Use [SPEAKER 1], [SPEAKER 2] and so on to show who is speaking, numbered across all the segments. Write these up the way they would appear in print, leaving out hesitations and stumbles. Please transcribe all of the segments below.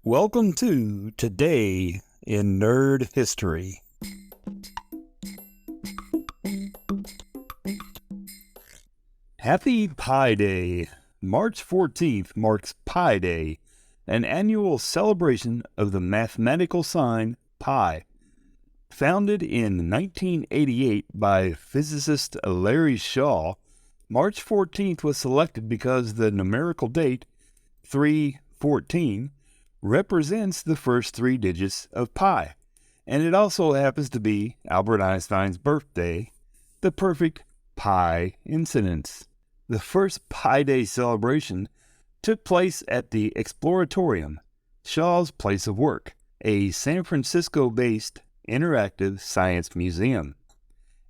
[SPEAKER 1] Welcome to Today in Nerd History. Happy Pi Day! March 14th marks Pi Day, an annual celebration of the mathematical sign pi. Founded in 1988 by physicist Larry Shaw, March 14th was selected because the numerical date, 314, represents the first three digits of pi, and it also happens to be Albert Einstein's birthday, the perfect pi incidence. The first Pi Day celebration took place at the Exploratorium, Shaw's place of work, a San Francisco-based interactive science museum,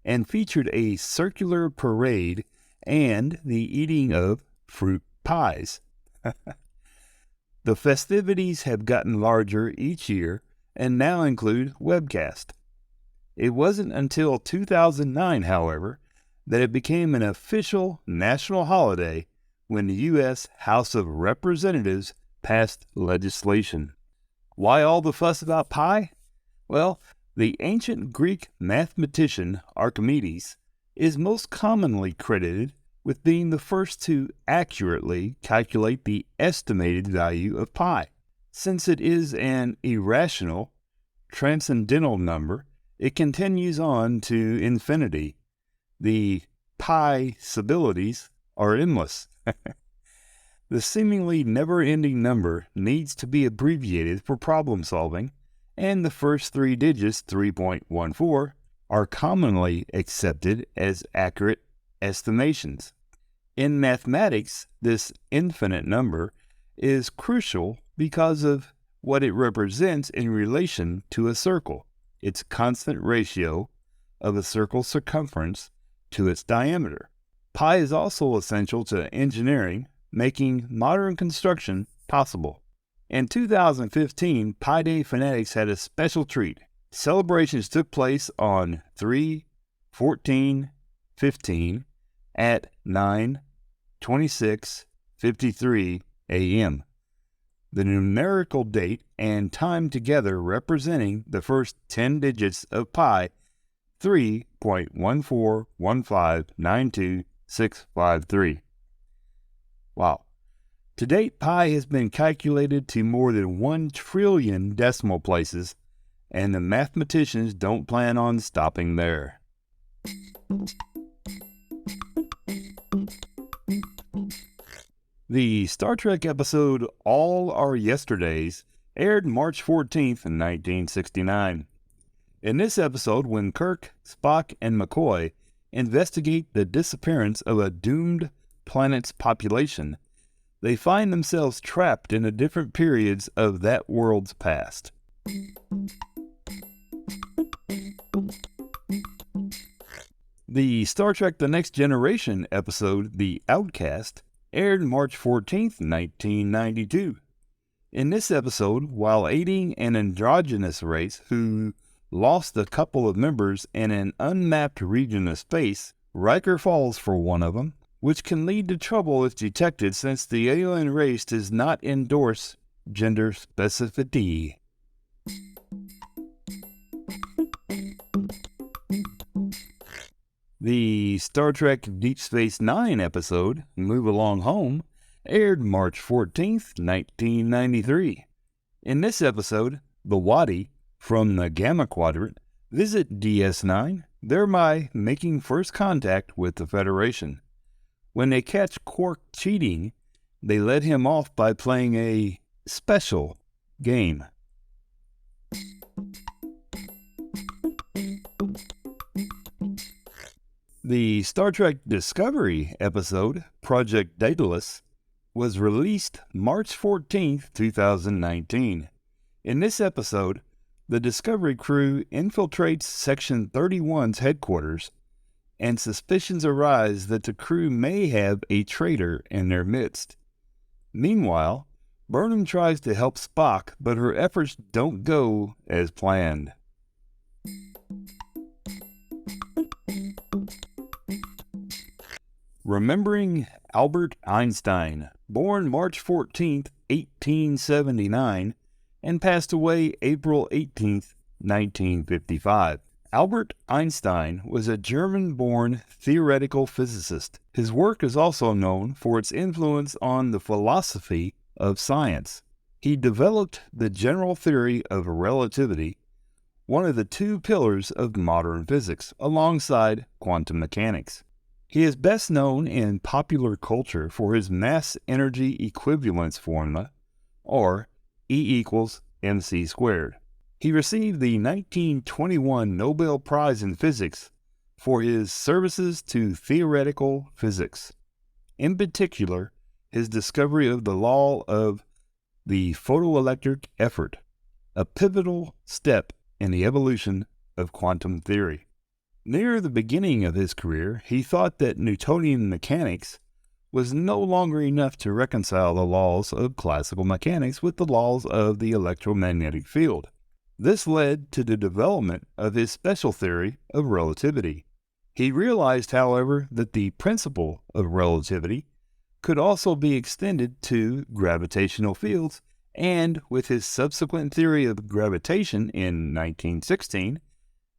[SPEAKER 1] and featured a circular parade and the eating of fruit pies. The festivities have gotten larger each year and now include webcast. It wasn't until 2009, however, that it became an official national holiday when the U.S. House of Representatives passed legislation. Why all the fuss about pi? Well, the ancient Greek mathematician Archimedes is most commonly credited with being the first to accurately calculate the estimated value of pi. Since it is an irrational, transcendental number, it continues on to infinity. The pi-sibilities are endless. The seemingly never-ending number needs to be abbreviated for problem solving, and the first three digits, 3.14, are commonly accepted as accurate estimations. In mathematics, this infinite number is crucial because of what it represents in relation to a circle, its constant ratio of a circle's circumference to its diameter. Pi is also essential to engineering, making modern construction possible. In 2015, Pi Day fanatics had a special treat. Celebrations took place on 3/14/15 at 9:26:53 a.m. The numerical date and time together representing the first 10 digits of pi, 3.141592653. Wow. To date, pi has been calculated to more than 1 trillion decimal places, and the mathematicians don't plan on stopping there. The Star Trek episode All Our Yesterdays aired March 14th, 1969. In this episode, when Kirk, Spock, and McCoy investigate the disappearance of a doomed planet's population, they find themselves trapped in the different periods of that world's past. The Star Trek The Next Generation episode, The Outcast, aired March 14th, 1992. In this episode, while aiding an androgynous race who lost a couple of members in an unmapped region of space, Riker falls for one of them, which can lead to trouble if detected since the alien race does not endorse gender specificity. The Star Trek Deep Space Nine episode, Move Along Home, aired March 14th, 1993. In this episode, the Wadi, from the Gamma Quadrant, visit DS9, thereby making first contact with the Federation. When they catch Quark cheating, they let him off by playing a special game. The Star Trek Discovery episode, Project Daedalus, was released March 14th, 2019. In this episode, the Discovery crew infiltrates Section 31's headquarters, and suspicions arise that the crew may have a traitor in their midst. Meanwhile, Burnham tries to help Spock, but her efforts don't go as planned. Remembering Albert Einstein, born March 14, 1879, and passed away April 18, 1955. Albert Einstein was a German-born theoretical physicist. His work is also known for its influence on the philosophy of science. He developed the general theory of relativity, one of the two pillars of modern physics, alongside quantum mechanics. He is best known in popular culture for his mass-energy equivalence formula, or E equals mc squared. He received the 1921 Nobel Prize in Physics for his services to theoretical physics. In particular, his discovery of the law of the photoelectric effort, a pivotal step in the evolution of quantum theory. Near the beginning of his career, he thought that Newtonian mechanics was no longer enough to reconcile the laws of classical mechanics with the laws of the electromagnetic field. This led to the development of his special theory of relativity. He realized, however, that the principle of relativity could also be extended to gravitational fields, and with his subsequent theory of gravitation in 1916,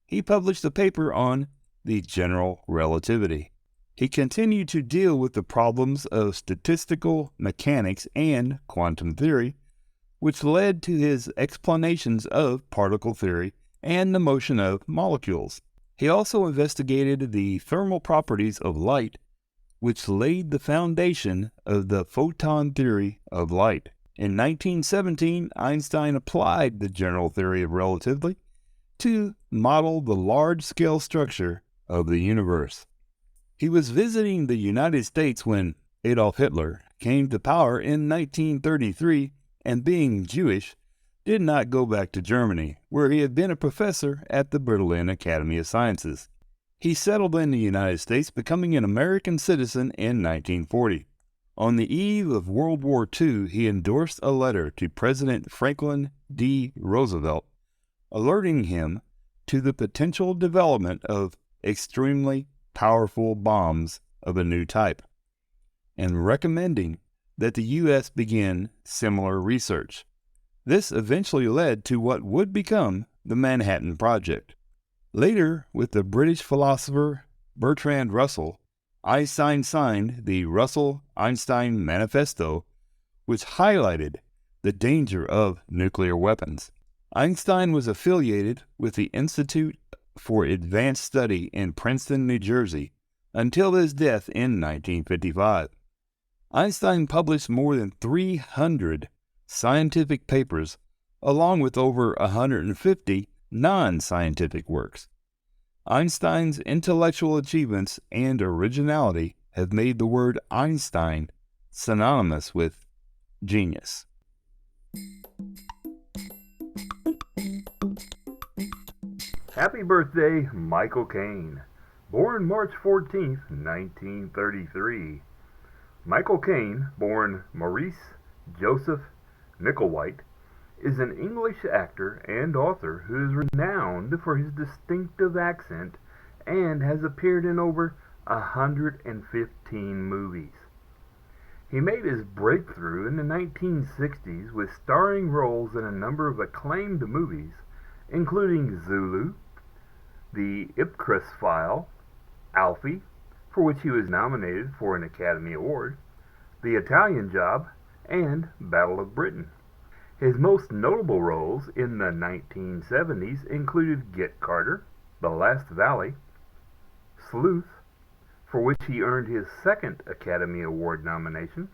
[SPEAKER 1] he published a paper on the general relativity. He continued to deal with the problems of statistical mechanics and quantum theory, which led to his explanations of particle theory and the motion of molecules. He also investigated the thermal properties of light, which laid the foundation of the photon theory of light. In 1917, Einstein applied the general theory of relativity to model the large-scale structure of the universe. He was visiting the United States when Adolf Hitler came to power in 1933, and being Jewish, did not go back to Germany, where he had been a professor at the Berlin Academy of Sciences. He settled in the United States, becoming an American citizen in 1940. On the eve of World War II, he endorsed a letter to President Franklin D. Roosevelt, alerting him to the potential development of extremely powerful bombs of a new type, and recommending that the U.S. begin similar research. This eventually led to what would become the Manhattan Project. Later, with the British philosopher Bertrand Russell, Einstein signed the Russell-Einstein Manifesto, which highlighted the danger of nuclear weapons. Einstein was affiliated with the Institute for Advanced Study in Princeton, New Jersey, until his death in 1955. Einstein published more than 300 scientific papers, along with over 150 non-scientific works. Einstein's intellectual achievements and originality have made the word Einstein synonymous with genius. Happy birthday, Michael Caine. Born March 14, 1933. Michael Caine, born Maurice Joseph Micklewhite, is an English actor and author who is renowned for his distinctive accent and has appeared in over 115 movies. He made his breakthrough in the 1960s with starring roles in a number of acclaimed movies, including Zulu, The Ipcress File, Alfie, for which he was nominated for an Academy Award, The Italian Job, and Battle of Britain. His most notable roles in the 1970s included Get Carter, The Last Valley, Sleuth, for which he earned his second Academy Award nomination,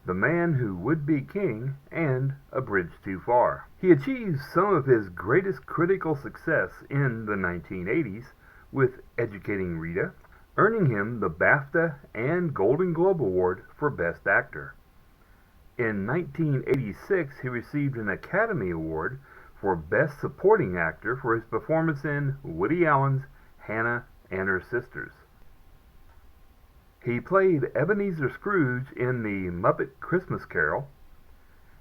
[SPEAKER 1] The Man Who Would Be King, and A Bridge Too Far. He achieved some of his greatest critical success in the 1980s with Educating Rita, earning him the BAFTA and Golden Globe Award for Best Actor. In 1986, he received an Academy Award for Best Supporting Actor for his performance in Woody Allen's Hannah and Her Sisters. He played Ebenezer Scrooge in The Muppet Christmas Carol.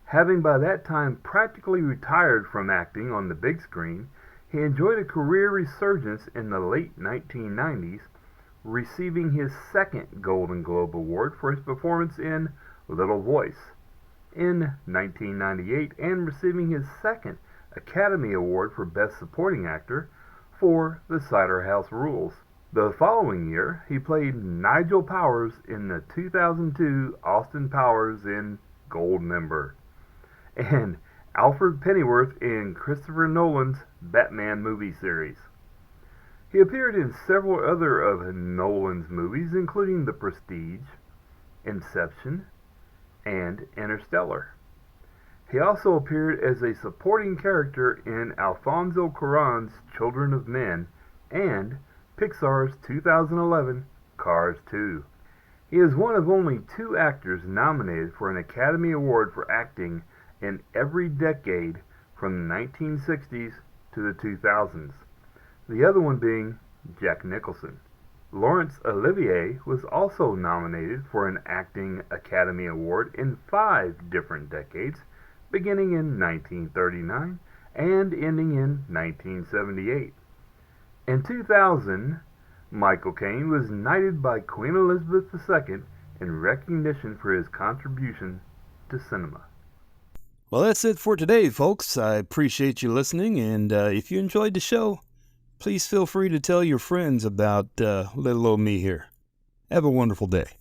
[SPEAKER 1] Having by that time practically retired from acting on the big screen, he enjoyed a career resurgence in the late 1990s, receiving his second Golden Globe Award for his performance in Little Voice. in 1998 and receiving his second Academy Award for Best Supporting Actor for The Cider House Rules. The following year, he played Nigel Powers in the 2002 Austin Powers in Goldmember, and Alfred Pennyworth in Christopher Nolan's Batman movie series. He appeared in several other of Nolan's movies, including The Prestige, Inception, and Interstellar. He also appeared as a supporting character in Alfonso Cuarón's Children of Men and Pixar's 2011 Cars 2. He is one of only 2 actors nominated for an Academy Award for acting in every decade from the 1960s to the 2000s, the other one being Jack Nicholson. Laurence Olivier was also nominated for an Acting Academy Award in 5 different decades, beginning in 1939 and ending in 1978. In 2000, Michael Caine was knighted by Queen Elizabeth II in recognition for his contribution to cinema. Well, that's it for today, folks. I appreciate you listening, and if you enjoyed the show, please feel free to tell your friends about little old me here. Have a wonderful day.